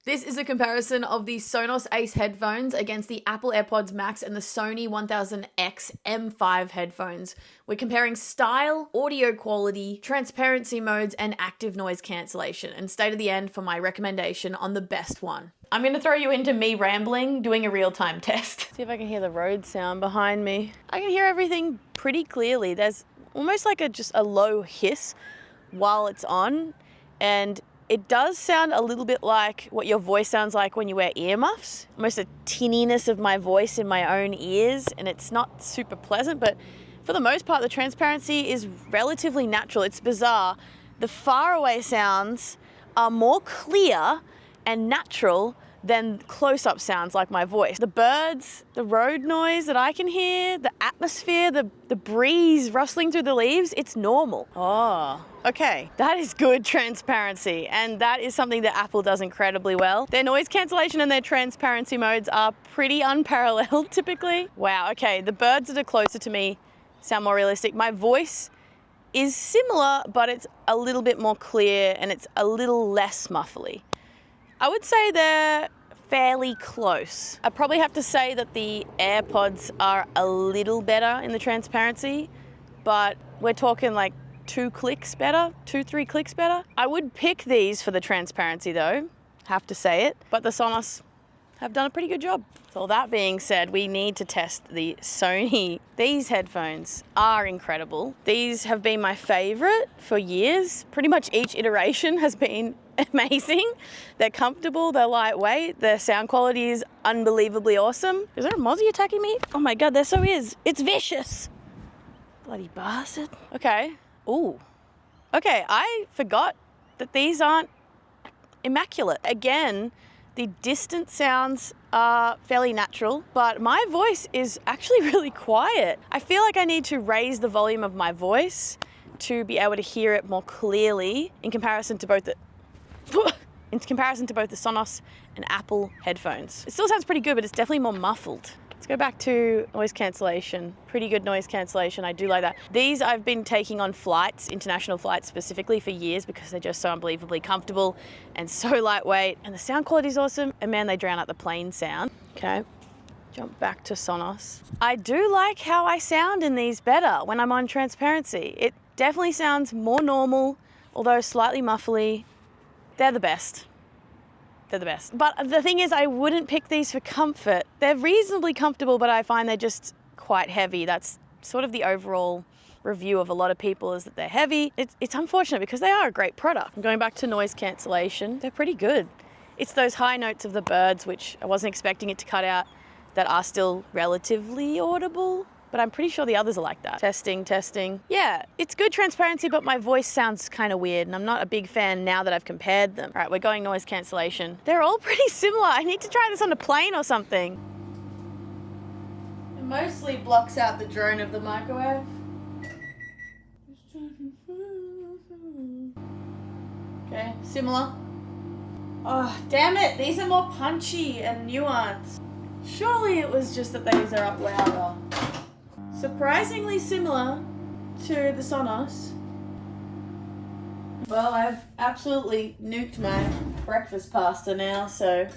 This is a comparison of the SONOS Ace headphones against the Apple AirPods Max and the Sony XM5 headphones. We're comparing style, audio quality, transparency modes, and active noise cancellation, and stay to the end for my recommendation on the best one. I'm going to throw you into me rambling, doing a real-time test. See if I can hear the road sound behind me. I can hear everything pretty clearly. There's almost like just a low hiss while it's on, and it does sound a little bit like what your voice sounds like when you wear earmuffs. Almost a tinniness of my voice in my own ears, and it's not super pleasant, but for the most part, the transparency is relatively natural. It's bizarre. The faraway sounds are more clear and natural than close-up sounds like my voice. The birds, the road noise that I can hear, the atmosphere, the breeze rustling through the leaves, it's normal. Oh, okay. That is good transparency, and that is something that Apple does incredibly well. Their noise cancellation and their transparency modes are pretty unparalleled typically. Wow, okay, the birds that are closer to me sound more realistic. My voice is similar, but it's a little bit more clear and it's a little less muffly. I would say they're fairly close. I probably have to say that the AirPods are a little better in the transparency, but we're talking like 2 clicks better, 2-3 clicks better. I would pick these for the transparency though, have to say it, but the Sonos have done a pretty good job. So all that being said, we need to test the Sony. These headphones are incredible. These have been my favorite for years. Pretty much each iteration has been amazing. They're comfortable, they're lightweight, their sound quality is unbelievably awesome. Is there a mozzie attacking me? Oh my God, there so is. It's vicious. Bloody bastard. Okay. Ooh. Okay, I forgot that these aren't immaculate. Again, the distant sounds are fairly natural, but my voice is actually really quiet. I feel like I need to raise the volume of my voice to be able to hear it more clearly in comparison to both the Sonos and Apple headphones. It still sounds pretty good, but it's definitely more muffled. Let's go back to noise cancellation. Pretty good noise cancellation, I do like that. These I've been taking on flights, international flights specifically for years because they're just so unbelievably comfortable and so lightweight, and the sound quality is awesome, and man, they drown out the plane sound. Okay, jump back to Sonos. I do like how I sound in these better when I'm on transparency. It definitely sounds more normal, although slightly muffly. They're the best. They're the best. But the thing is, I wouldn't pick these for comfort. They're reasonably comfortable, but I find they're just quite heavy. That's sort of the overall review of a lot of people, is that they're heavy. It's unfortunate because they are a great product. I'm going back to noise cancellation. They're pretty good. It's those high notes of the birds, which I wasn't expecting it to cut out, that are still relatively audible. But I'm pretty sure the others are like that. Testing, testing. Yeah, it's good transparency, but my voice sounds kind of weird, and I'm not a big fan now that I've compared them. All right, we're going noise cancellation. They're all pretty similar. I need to try this on a plane or something. It mostly blocks out the drone of the microwave. Okay, similar. Oh, damn it. These are more punchy and nuanced. Surely it was just that these are up louder. Surprisingly similar to the Sonos. Well, I've absolutely nuked my breakfast pasta now, so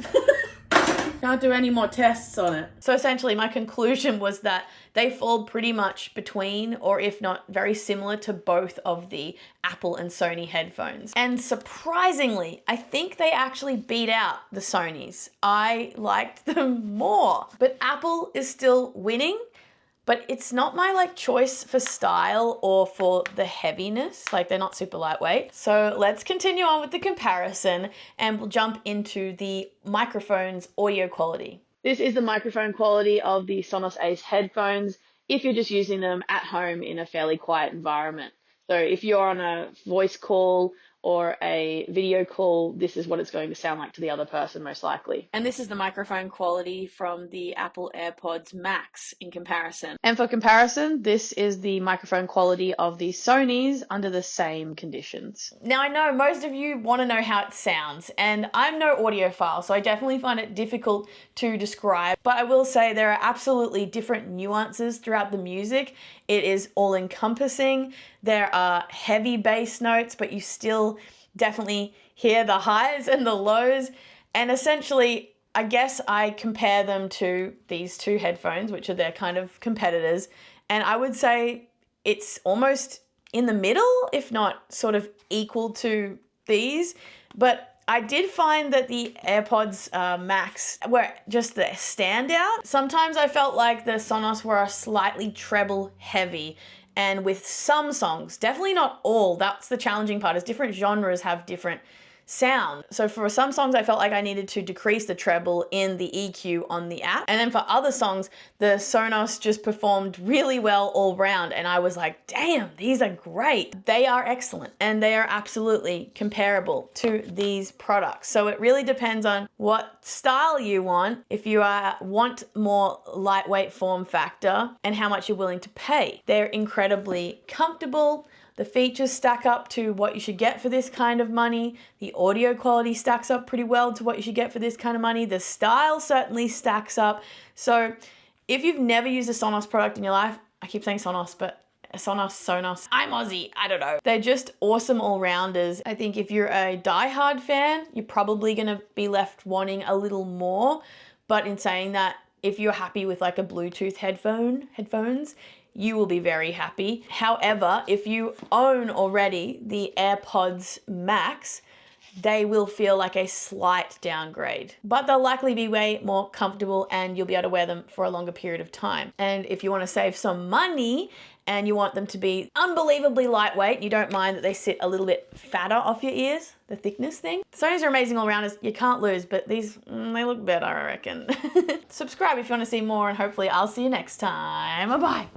can't do any more tests on it. So essentially my conclusion was that they fall pretty much between, or if not very similar to, both of the Apple and Sony headphones. And surprisingly, I think they actually beat out the Sonys. I liked them more, but Apple is still winning. But it's not my choice for style or for the heaviness. They're not super lightweight. So let's continue on with the comparison, and we'll jump into the microphone's audio quality. This is the microphone quality of the Sonos Ace headphones if you're just using them at home in a fairly quiet environment. So if you're on a voice call or a video call, this is what it's going to sound like to the other person most likely. And this is the microphone quality from the Apple AirPods Max in comparison. And for comparison, this is the microphone quality of the Sonys under the same conditions. Now I know most of you want to know how it sounds, and I'm no audiophile, so I definitely find it difficult to describe, but I will say there are absolutely different nuances throughout the music. It is all-encompassing. There are heavy bass notes, but you still definitely hear the highs and the lows. And essentially, I guess I compare them to these two headphones, which are their kind of competitors. And I would say it's almost in the middle, if not sort of equal to these. But I did find that the AirPods Max were just the standout. Sometimes I felt like the Sonos were slightly treble heavy. And with some songs, definitely not all, that's the challenging part, is different genres have different sound. So for some songs, I felt like I needed to decrease the treble in the EQ on the app. And then for other songs, the Sonos just performed really well all round. And I was like, damn, these are great. They are excellent. And they are absolutely comparable to these products. So it really depends on what style you want, if you want more lightweight form factor, and how much you're willing to pay. They're incredibly comfortable. The features stack up to what you should get for this kind of money. The audio quality stacks up pretty well to what you should get for this kind of money. The style certainly stacks up. So if you've never used a Sonos product in your life, I keep saying Sonos, but Sonos. I'm Aussie, I don't know. They're just awesome all-rounders. I think if you're a diehard fan, you're probably gonna be left wanting a little more. But in saying that, if you're happy with like a Bluetooth headphones, you will be very happy. However, if you own already the AirPods Max, they will feel like a slight downgrade, but they'll likely be way more comfortable and you'll be able to wear them for a longer period of time. And if you want to save some money and you want them to be unbelievably lightweight, you don't mind that they sit a little bit fatter off your ears, the thickness thing. Sonys are amazing all-rounders, you can't lose, but these, they look better, I reckon. Subscribe if you want to see more, and hopefully I'll see you next time. Bye-bye.